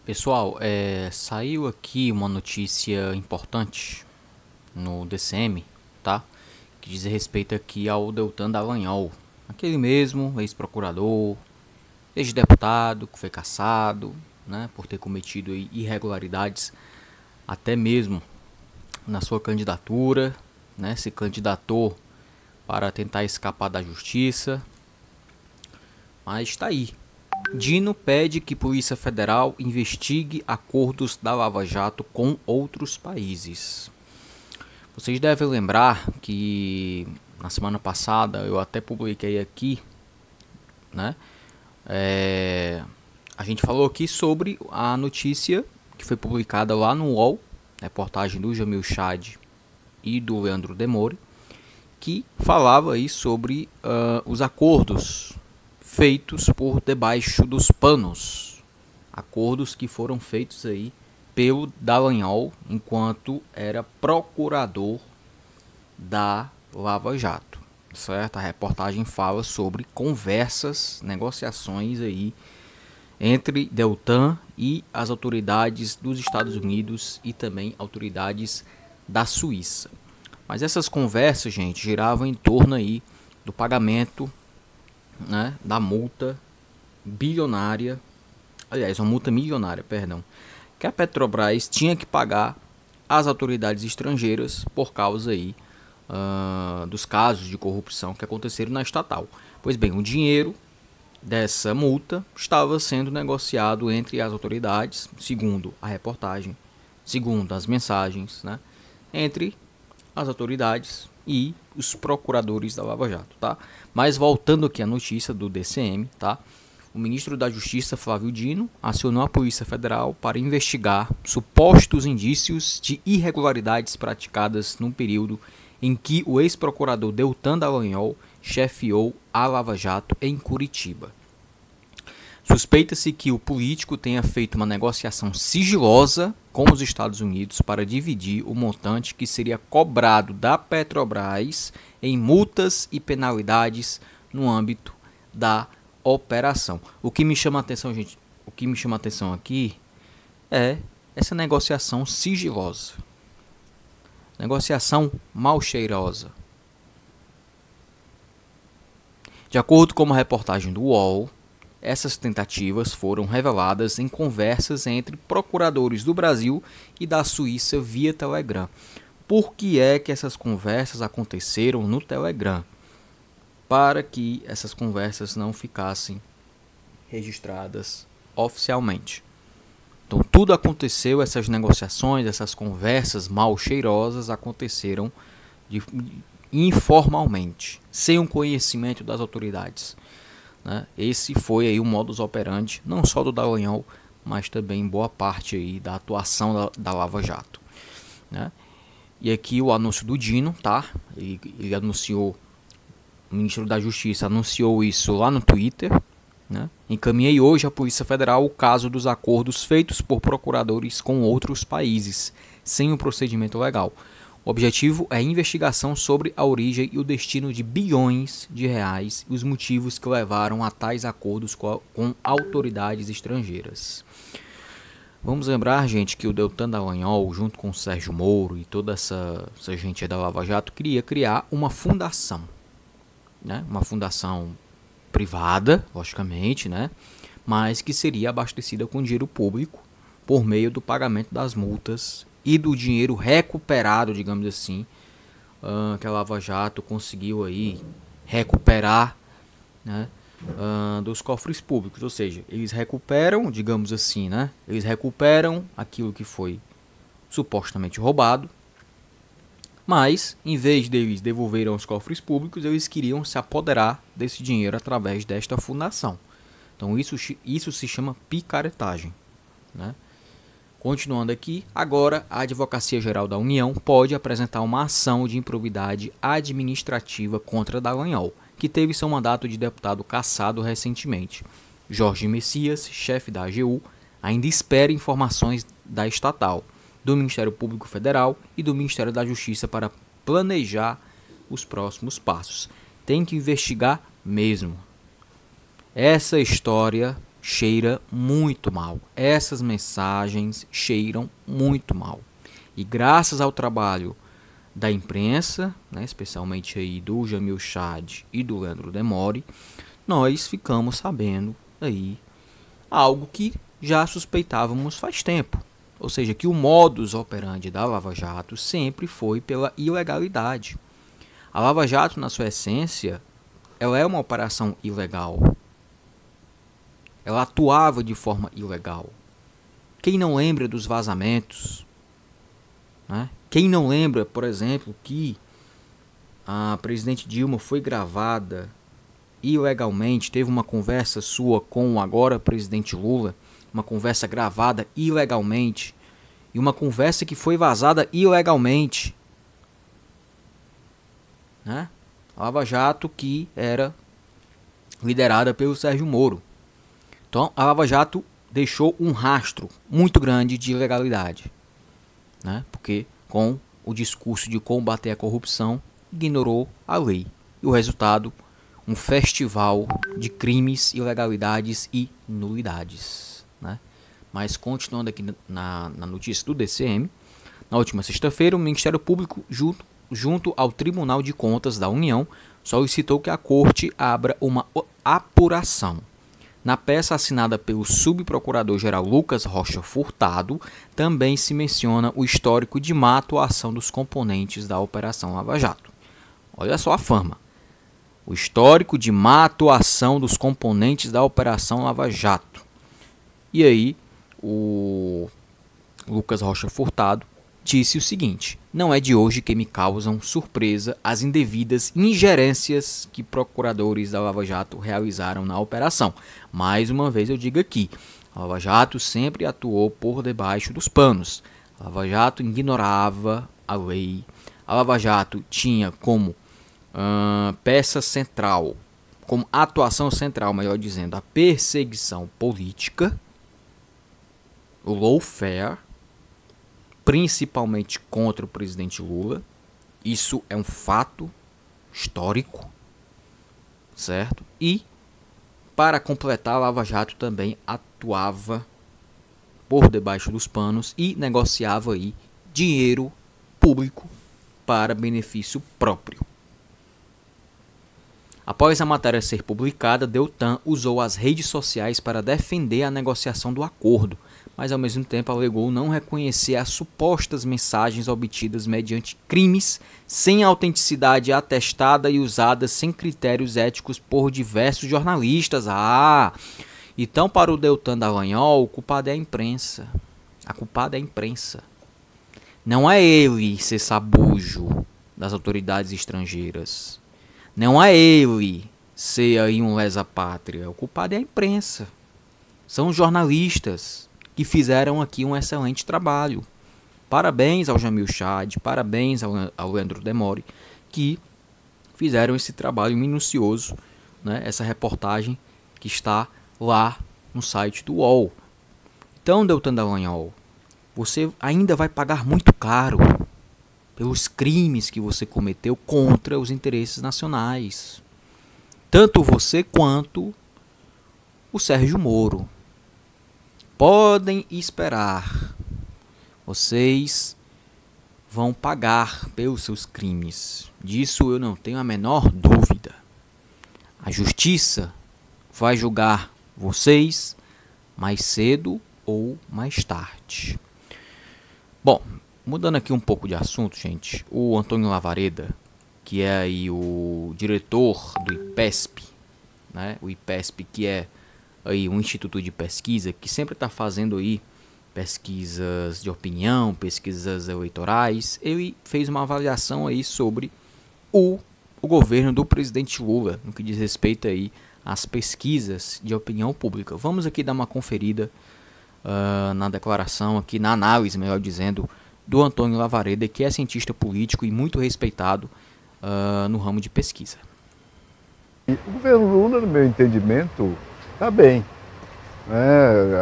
Pessoal, saiu aqui uma notícia importante no DCM, tá? Que diz respeito aqui ao Deltan Dallagnol, aquele mesmo ex-procurador, ex-deputado que foi cassado, né, por ter cometido irregularidades, até mesmo na sua candidatura, né, se candidatou para tentar escapar da justiça, mas está aí. Dino pede que Polícia Federal investigue acordos da Lava Jato com outros países. Vocês devem lembrar que na semana passada eu até publiquei aqui, né? A gente falou aqui sobre a notícia que foi publicada lá no UOL, reportagem do Jamil Chad e do Leandro Demore, que falava aí sobre os acordos feitos por debaixo dos panos, acordos que foram feitos aí pelo Dallagnol enquanto era procurador da Lava Jato, certo? A reportagem fala sobre conversas, negociações aí entre Deltan e as autoridades dos Estados Unidos e também autoridades da Suíça. Mas essas conversas, gente, giravam em torno aí do pagamento, né, da multa bilionária, aliás, uma multa milionária, perdão, que a Petrobras tinha que pagar às autoridades estrangeiras por causa aí dos casos de corrupção que aconteceram na estatal. Pois bem, o dinheiro dessa multa estava sendo negociado entre as autoridades, segundo a reportagem, segundo as mensagens, né, entre as autoridades e os procuradores da Lava Jato, tá? Mas voltando aqui à notícia do DCM, tá? O ministro da Justiça, Flávio Dino, acionou a Polícia Federal para investigar supostos indícios de irregularidades praticadas no período em que o ex-procurador Deltan Dallagnol chefiou a Lava Jato em Curitiba. Suspeita-se que o político tenha feito uma negociação sigilosa com os Estados Unidos para dividir o montante que seria cobrado da Petrobras em multas e penalidades no âmbito da operação. O que me chama a atenção, gente, o que me chama a atenção aqui é essa negociação sigilosa. Negociação mal cheirosa. De acordo com uma reportagem do UOL, essas tentativas foram reveladas em conversas entre procuradores do Brasil e da Suíça via Telegram. Por que é que essas conversas aconteceram no Telegram? Para que essas conversas não ficassem registradas oficialmente. Então tudo aconteceu, essas negociações, essas conversas mal cheirosas aconteceram informalmente, sem o conhecimento das autoridades. Esse foi aí o modus operandi, não só do Dallagnol, mas também boa parte aí da atuação da Lava Jato, né? E aqui o anúncio do Dino, tá? Ele anunciou, o ministro da Justiça anunciou isso lá no Twitter, né? Encaminhei hoje à Polícia Federal o caso dos acordos feitos por procuradores com outros países, sem o procedimento legal. O objetivo é a investigação sobre a origem e o destino de bilhões de reais e os motivos que levaram a tais acordos com autoridades estrangeiras. Vamos lembrar, gente, que o Deltan Dallagnol, junto com o Sérgio Moro e toda essa gente da Lava Jato, queria criar uma fundação, né? Uma fundação privada, logicamente, né? Mas que seria abastecida com dinheiro público por meio do pagamento das multas e do dinheiro recuperado, digamos assim, que a Lava Jato conseguiu aí recuperar, né, dos cofres públicos. Ou seja, eles recuperam, digamos assim, né, eles recuperam aquilo que foi supostamente roubado, mas em vez deles devolverem aos cofres públicos, eles queriam se apoderar desse dinheiro através desta fundação. Então isso se chama picaretagem, né? Continuando aqui, agora a Advocacia Geral da União pode apresentar uma ação de improbidade administrativa contra Dallagnol, que teve seu mandato de deputado cassado recentemente. Jorge Messias, chefe da AGU, ainda espera informações da estatal, do Ministério Público Federal e do Ministério da Justiça para planejar os próximos passos. Tem que investigar mesmo. Essa história cheira muito mal. Essas mensagens cheiram muito mal. E graças ao trabalho da imprensa, né, especialmente aí do Jamil Chad e do Leandro Demore, nós ficamos sabendo aí algo que já suspeitávamos faz tempo. Ou seja, que o modus operandi da Lava Jato sempre foi pela ilegalidade. A Lava Jato, na sua essência, ela é uma operação ilegal. Ela atuava de forma ilegal. Quem não lembra dos vazamentos? Né? Quem não lembra, por exemplo, que a presidente Dilma foi gravada ilegalmente, teve uma conversa sua com o agora presidente Lula, uma conversa gravada ilegalmente, e uma conversa que foi vazada ilegalmente, né? A Lava Jato, que era liderada pelo Sérgio Moro. Então, a Lava Jato deixou um rastro muito grande de ilegalidade, né? Porque com o discurso de combater a corrupção, ignorou a lei. E o resultado, um festival de crimes, ilegalidades e nulidades, né? Mas continuando aqui na notícia do DCM, na última sexta-feira, o Ministério Público, junto ao Tribunal de Contas da União, solicitou que a Corte abra uma apuração. Na peça assinada pelo subprocurador-geral Lucas Rocha Furtado, também se menciona o histórico de má atuação dos componentes da Operação Lava Jato. Olha só a fama. O histórico de má atuação dos componentes da Operação Lava Jato. E aí, o Lucas Rocha Furtado disse o seguinte: não é de hoje que me causam surpresa as indevidas ingerências que procuradores da Lava Jato realizaram na operação. Mais uma vez eu digo aqui, a Lava Jato sempre atuou por debaixo dos panos. A Lava Jato ignorava a lei. A Lava Jato tinha como peça central, como atuação central, melhor dizendo, a perseguição política, o lawfare, principalmente contra o presidente Lula. Isso é um fato histórico, certo? E, para completar, a Lava Jato também atuava por debaixo dos panos e negociava aí dinheiro público para benefício próprio. Após a matéria ser publicada, Deltan usou as redes sociais para defender a negociação do acordo, mas ao mesmo tempo alegou não reconhecer as supostas mensagens obtidas mediante crimes sem autenticidade atestada e usadas sem critérios éticos por diversos jornalistas. Então para o Deltan Dallagnol, o culpado é a imprensa. A culpada é a imprensa. Não é ele ser sabujo das autoridades estrangeiras. Não é ele ser aí um lesa-pátria. O culpado é a imprensa. São os jornalistas que fizeram aqui um excelente trabalho. Parabéns ao Jamil Chad, parabéns ao Leandro Demore, que fizeram esse trabalho minucioso, né? Essa reportagem que está lá no site do UOL. Então, Deltan Dallagnol, você ainda vai pagar muito caro pelos crimes que você cometeu contra os interesses nacionais. Tanto você quanto o Sérgio Moro. Podem esperar. Vocês vão pagar pelos seus crimes. Disso eu não tenho a menor dúvida. A justiça vai julgar vocês mais cedo ou mais tarde. Bom, mudando aqui um pouco de assunto, gente, o Antônio Lavareda, que é aí o diretor do IPESP, né? O IPESP, que é aí um instituto de pesquisa que sempre está fazendo aí pesquisas de opinião, pesquisas eleitorais. Ele fez uma avaliação aí sobre o governo do presidente Lula, no que diz respeito aí às pesquisas de opinião pública. Vamos aqui dar uma conferida na declaração, aqui na análise, melhor dizendo, do Antônio Lavareda, que é cientista político e muito respeitado no ramo de pesquisa. O governo Lula, no meu entendimento, está bem.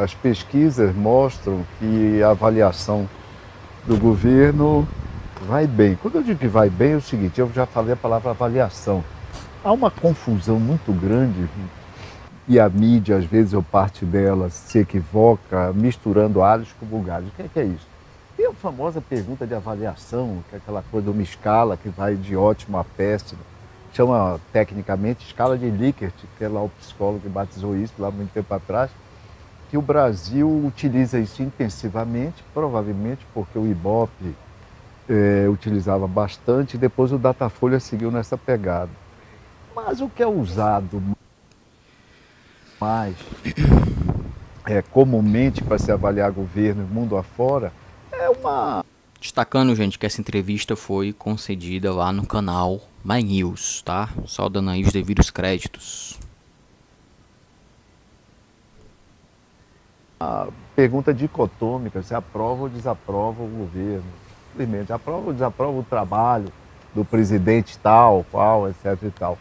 As pesquisas mostram que a avaliação do governo vai bem. Quando eu digo que vai bem, é o seguinte, eu já falei a palavra avaliação. Há uma confusão muito grande e a mídia, às vezes, ou parte dela, se equivoca, misturando alhos com bugalhos. O que é isso? E a famosa pergunta de avaliação, que é aquela coisa de uma escala que vai de ótimo a péssimo, chama tecnicamente escala de Likert, que é lá o psicólogo que batizou isso lá muito tempo atrás, que o Brasil utiliza isso intensivamente, provavelmente porque o Ibope utilizava bastante, e depois o Datafolha seguiu nessa pegada. Mas o que é usado mais comumente para se avaliar governo mundo afora é uma... Destacando, gente, que essa entrevista foi concedida lá no canal My News, tá? Só dando aí os devidos créditos. Uma pergunta dicotômica, se aprova ou desaprova o governo. Simplesmente aprova ou desaprova o trabalho do presidente tal, qual, etc e tal.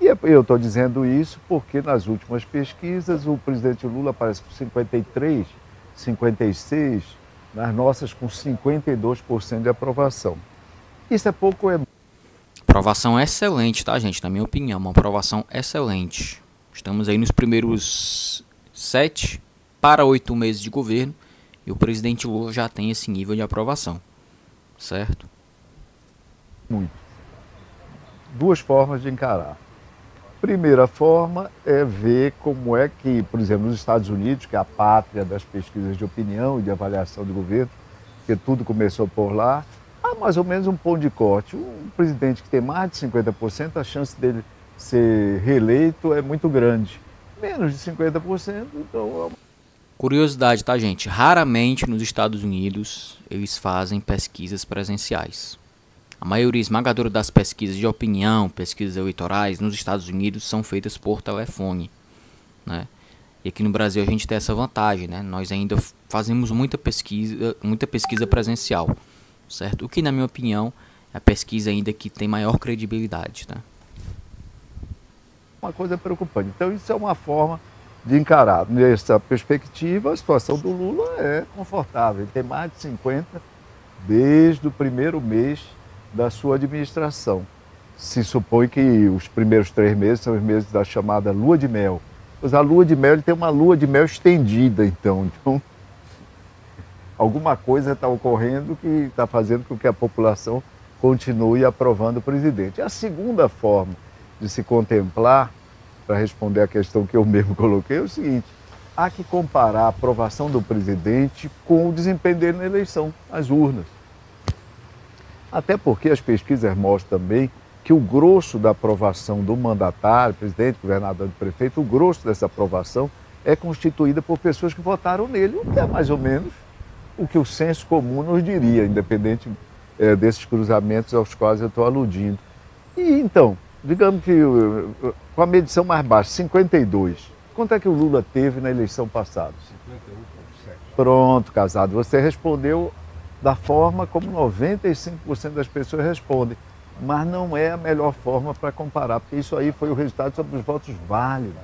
E eu estou dizendo isso porque nas últimas pesquisas o presidente Lula aparece com 53, 56, nas nossas com 52% de aprovação. Isso é pouco ou é muito? Aprovação excelente, tá, gente? Na minha opinião, uma aprovação excelente. Estamos aí nos primeiros 7 para 8 meses de governo e o presidente Lula já tem esse nível de aprovação, certo? Muito. Duas formas de encarar. Primeira forma é ver como é que, por exemplo, nos Estados Unidos, que é a pátria das pesquisas de opinião e de avaliação do governo, porque tudo começou por lá, há mais ou menos um ponto de corte. Um presidente que tem mais de 50%, a chance dele ser reeleito é muito grande. Menos de 50%, então... Curiosidade, tá, gente? Raramente nos Estados Unidos eles fazem pesquisas presenciais. A maioria esmagadora das pesquisas de opinião, pesquisas eleitorais nos Estados Unidos são feitas por telefone, né? E aqui no Brasil a gente tem essa vantagem, né? Nós ainda fazemos muita pesquisa presencial, certo? O que, na minha opinião, é a pesquisa ainda que tem maior credibilidade, né? Uma coisa preocupante. Então isso é uma forma de encarar. Nessa perspectiva, a situação do Lula é confortável. Ele tem mais de 50 desde o primeiro mês da sua administração. Se supõe que os primeiros 3 meses são os meses da chamada lua de mel. Pois a lua de mel, ele tem uma lua de mel estendida, então alguma coisa está ocorrendo que está fazendo com que a população continue aprovando o presidente. A segunda forma de se contemplar, para responder a questão que eu mesmo coloquei, é o seguinte: há que comparar a aprovação do presidente com o desempenho dele na eleição, as urnas. Até porque as pesquisas mostram também que o grosso da aprovação do mandatário, presidente, governador e prefeito, o grosso dessa aprovação é constituída por pessoas que votaram nele, o que é mais ou menos o que o senso comum nos diria, independente desses cruzamentos aos quais eu estou aludindo. E então, digamos que com a medição mais baixa, 52, quanto é que o Lula teve na eleição passada? 51,7. Pronto, Casado, você respondeu da forma como 95% das pessoas respondem, mas não é a melhor forma para comparar, porque isso aí foi o resultado sobre os votos válidos.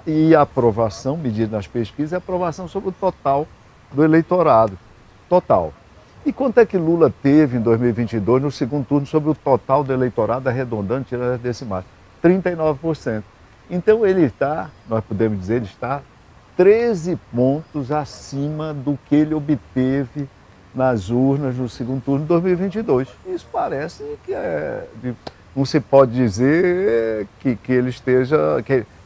E a aprovação, medida nas pesquisas, é a aprovação sobre o total do eleitorado, total. E quanto é que Lula teve em 2022 no segundo turno sobre o total do eleitorado, arredondando, tirando as decimais? 39%. Então ele está, nós podemos dizer, ele está 13 pontos acima do que ele obteve nas urnas no segundo turno de 2022. Isso parece que não se pode dizer que ele esteja...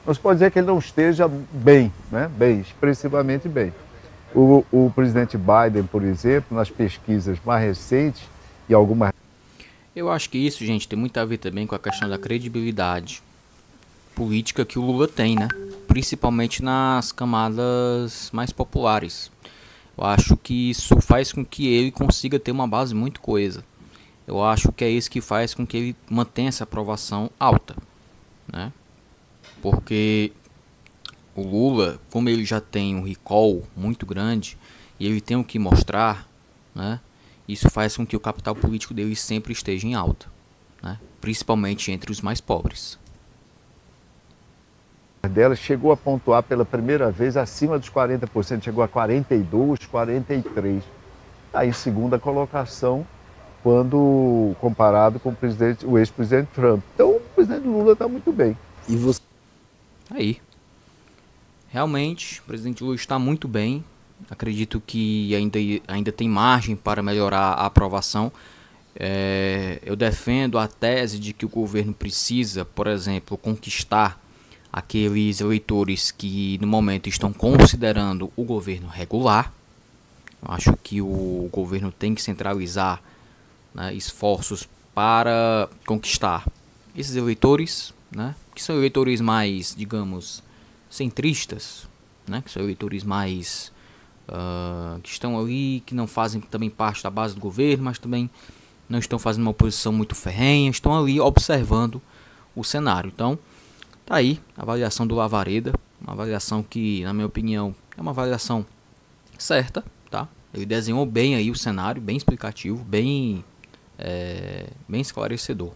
não se pode dizer que ele não esteja bem, né? Bem, expressivamente bem. O presidente Biden, por exemplo, nas pesquisas mais recentes e algumas... Eu acho que isso, gente, tem muito a ver também com a questão da credibilidade política que o Lula tem, né? Principalmente nas camadas mais populares. Eu acho que isso faz com que ele consiga ter uma base muito coesa. Eu acho que é isso que faz com que ele mantenha essa aprovação alta, né? Porque o Lula, como ele já tem um recall muito grande e ele tem o que mostrar, né? Isso faz com que o capital político dele sempre esteja em alta, né? Principalmente entre os mais pobres. Dela chegou a pontuar pela primeira vez acima dos 40%, chegou a 42, 43. Está em segunda colocação quando comparado com o ex-presidente Trump. Então o presidente Lula está muito bem. E você? Aí. Realmente, o presidente Lula está muito bem. Acredito que ainda tem margem para melhorar a aprovação. Eu defendo a tese de que o governo precisa, por exemplo, conquistar aqueles eleitores que no momento estão considerando o governo regular. Eu acho que o governo tem que centralizar, né, esforços para conquistar esses eleitores, né, que são eleitores mais, digamos, centristas, né, que são eleitores mais que estão ali, que não fazem também parte da base do governo, mas também não estão fazendo uma oposição muito ferrenha, estão ali observando o cenário. Então, tá aí a avaliação do Lavareda, uma avaliação que, na minha opinião, é uma avaliação certa, tá? Ele desenhou bem aí o cenário, bem explicativo, bem esclarecedor.